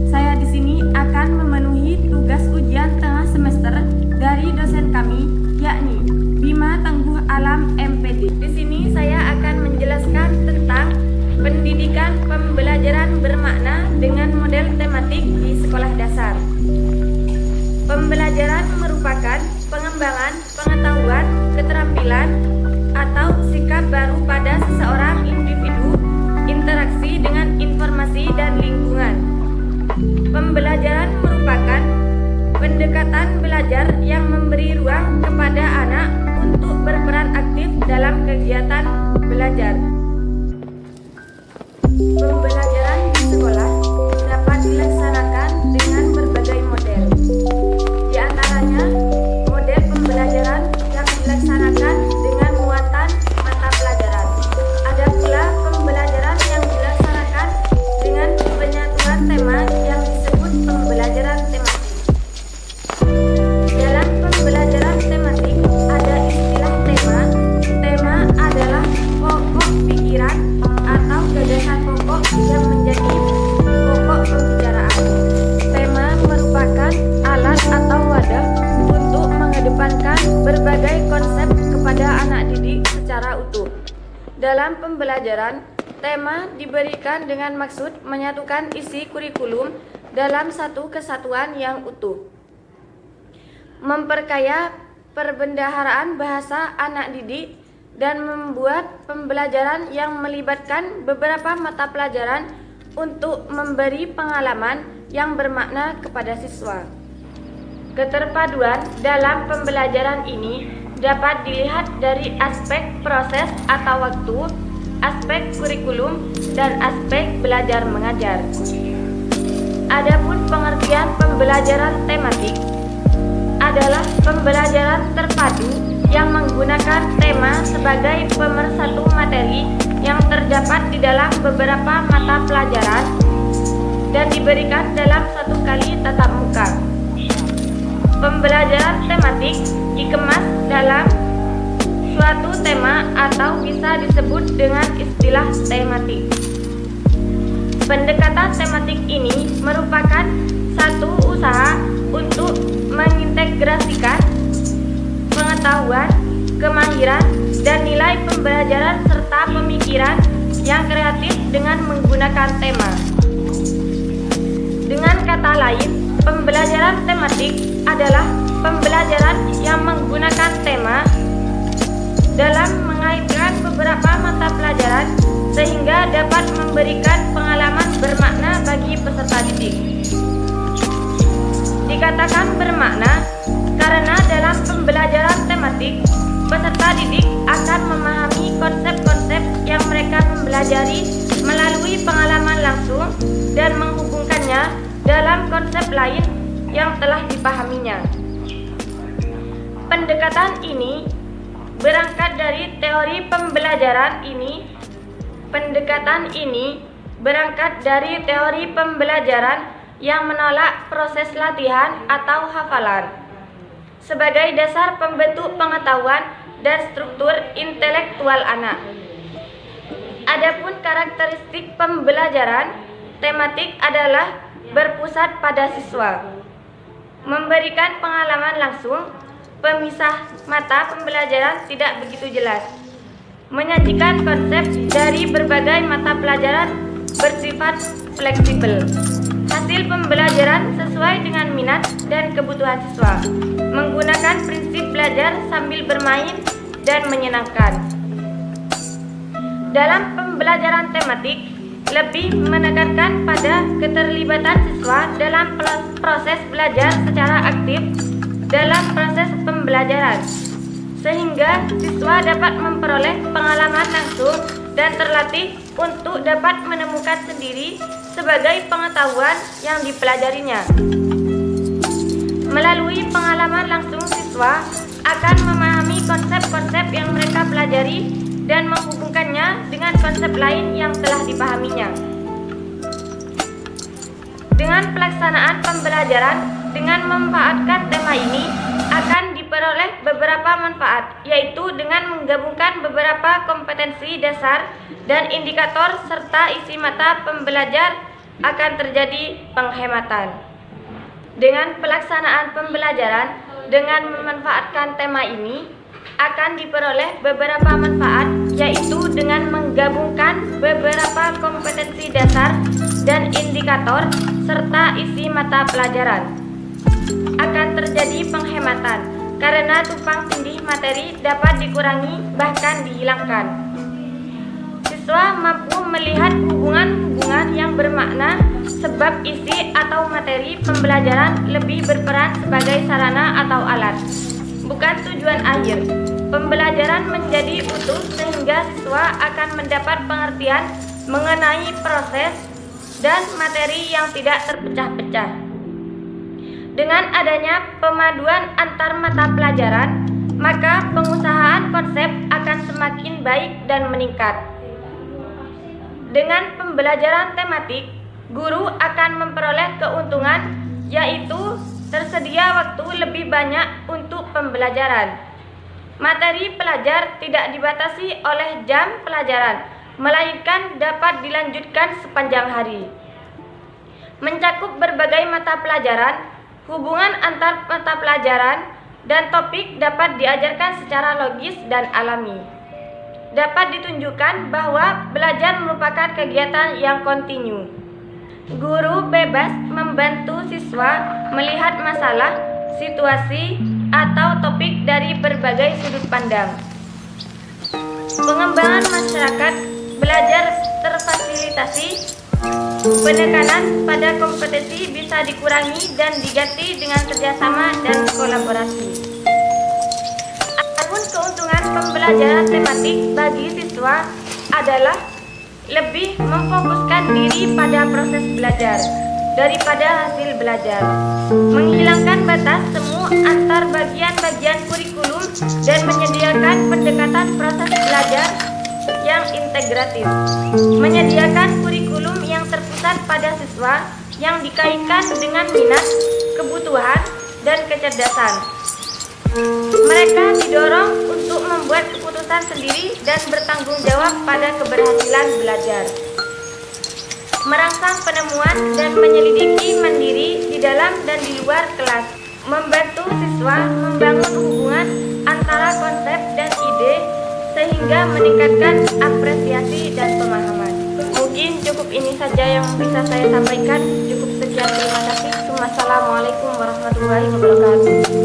Saya di sini akan memenuhi tugas ujian tengah semester dari dosen kami, yakni Bima Tengguh Alam MPD. Di sini saya akan menjelaskan tentang pendidikan pembelajaran bermakna dengan model tematik di sekolah dasar. Pembelajaran merupakan pengembangan pengetahuan, keterampilan, atau sikap baru pada seseorang individu, interaksi dengan informasi dan lingkungan. Pembelajaran merupakan pendekatan belajar yang memberi ruang kepada anak untuk berperan aktif dalam kegiatan belajar. Pembelajaran di sekolah dapat dilaksanakan dengan berbagai model. Di antaranya, model pembelajaran yang dilaksanakan dengan muatan mata pelajaran. Ada pula pembelajaran yang dilaksanakan dengan penyatuan tema yang disebut pembelajaran tematik. Dalam pembelajaran tematik ada istilah tema. Tema adalah pokok pikiran atau gagasan pokok yang menjadi pokok pembicaraan. Tema merupakan alat atau wadah untuk mengedepankan berbagai konsep kepada anak didik secara utuh. Dalam pembelajaran, tema diberikan dengan maksud menyatukan isi kurikulum dalam satu kesatuan yang utuh, memperkaya perbendaharaan bahasa anak didik, dan membuat pembelajaran yang melibatkan beberapa mata pelajaran untuk memberi pengalaman yang bermakna kepada siswa. Keterpaduan dalam pembelajaran ini dapat dilihat dari aspek proses atau waktu, aspek kurikulum, dan aspek belajar mengajar. Adapun pengertian pembelajaran tematik adalah pembelajaran terpadu yang menggunakan tema sebagai pemersatu materi yang terdapat di dalam beberapa mata pelajaran dan diberikan dalam satu kali tatap muka. Pembelajaran tematik dikemas dalam suatu tema atau bisa disebut dengan istilah tematik. Pendekatan tematik ini merupakan satu usaha untuk mengintegrasikan pengetahuan, kemahiran, dan nilai pembelajaran serta pemikiran yang kreatif dengan menggunakan tema. Dengan kata lain, pembelajaran tematik adalah pembelajaran yang menggunakan tema dalam mengaitkan beberapa mata pelajaran sehingga dapat memberikan pengalaman bermakna bagi peserta didik. Dikatakan bermakna karena dalam pembelajaran tematik, peserta didik akan memahami konsep-konsep yang mereka mempelajari melalui pengalaman langsung dan menghubungkannya dalam konsep lain yang telah dipahaminya. Pendekatan ini berangkat dari teori pembelajaran yang menolak proses latihan atau hafalan sebagai dasar pembentuk pengetahuan dan struktur intelektual anak. Adapun karakteristik pembelajaran tematik adalah berpusat pada siswa, memberikan pengalaman langsung, pemisah mata pembelajaran tidak begitu jelas, menyajikan konsep dari berbagai mata pelajaran bersifat fleksibel. Hasil pembelajaran sesuai dengan minat dan kebutuhan siswa, menggunakan prinsip belajar sambil bermain dan menyenangkan. Dalam pembelajaran tematik, lebih menekankan pada keterlibatan siswa dalam proses belajar secara aktif dalam proses pembelajaran, sehingga siswa dapat memperoleh pengalaman langsung dan terlatih untuk dapat menemukan sendiri sebagai pengetahuan yang dipelajarinya. Melalui pengalaman langsung, siswa akan memahami konsep-konsep yang mereka pelajari dan menghubungkannya dengan konsep lain yang telah dipahaminya. Dengan pelaksanaan pembelajaran dengan memanfaatkan tema ini akan diperoleh beberapa manfaat, yaitu dengan menggabungkan beberapa kompetensi dasar dan indikator serta isi mata pembelajar akan terjadi penghematan. Dengan pelaksanaan pembelajaran dengan memanfaatkan tema ini akan diperoleh beberapa manfaat, yaitu dengan menggabungkan beberapa kompetensi dasar dan indikator serta isi mata pelajaran. Akan terjadi penghematan karena tumpang tindih materi dapat dikurangi bahkan dihilangkan. Siswa mampu melihat hubungan-hubungan yang bermakna sebab isi atau materi pembelajaran lebih berperan sebagai sarana atau alat, bukan tujuan akhir. Pembelajaran menjadi utuh sehingga siswa akan mendapat pengertian mengenai proses dan materi yang tidak terpecah-pecah. Dengan adanya pemaduan antar mata pelajaran, maka pengusahaan konsep akan semakin baik dan meningkat. Dengan pembelajaran tematik, guru akan memperoleh keuntungan, yaitu tersedia waktu lebih banyak untuk pembelajaran. Materi pelajar tidak dibatasi oleh jam pelajaran, melainkan dapat dilanjutkan sepanjang hari. Mencakup berbagai mata pelajaran, hubungan antar mata pelajaran dan topik dapat diajarkan secara logis dan alami. Dapat ditunjukkan bahwa belajar merupakan kegiatan yang kontinu. Guru bebas membantu siswa melihat masalah, situasi, atau topik dari berbagai sudut pandang. Pengembangan masyarakat belajar terfasilitasi. Penekanan pada kompetensi bisa dikurangi dan diganti dengan kerjasama dan kolaborasi. Adapun keuntungan pembelajaran tematik bagi siswa adalah lebih memfokuskan diri pada proses belajar daripada hasil belajar, menghilangkan batas semu antar bagian-bagian kurikulum dan menyediakan pendekatan proses belajar yang integratif, menyediakan kurikulum yang terpusat pada siswa yang dikaitkan dengan minat, kebutuhan, dan kecerdasan. Mereka didorong untuk membuat keputusan sendiri dan bertanggung jawab pada keberhasilan belajar. Merangsang penemuan dan menyelidiki mandiri di dalam dan di luar kelas, membantu siswa membangun hubungan antara konsep dan ide sehingga meningkatkan apresiasi dan pemahaman. Mungkin cukup ini saja yang bisa saya sampaikan. Cukup sekian, terima kasih. Wassalamualaikum warahmatullahi wabarakatuh.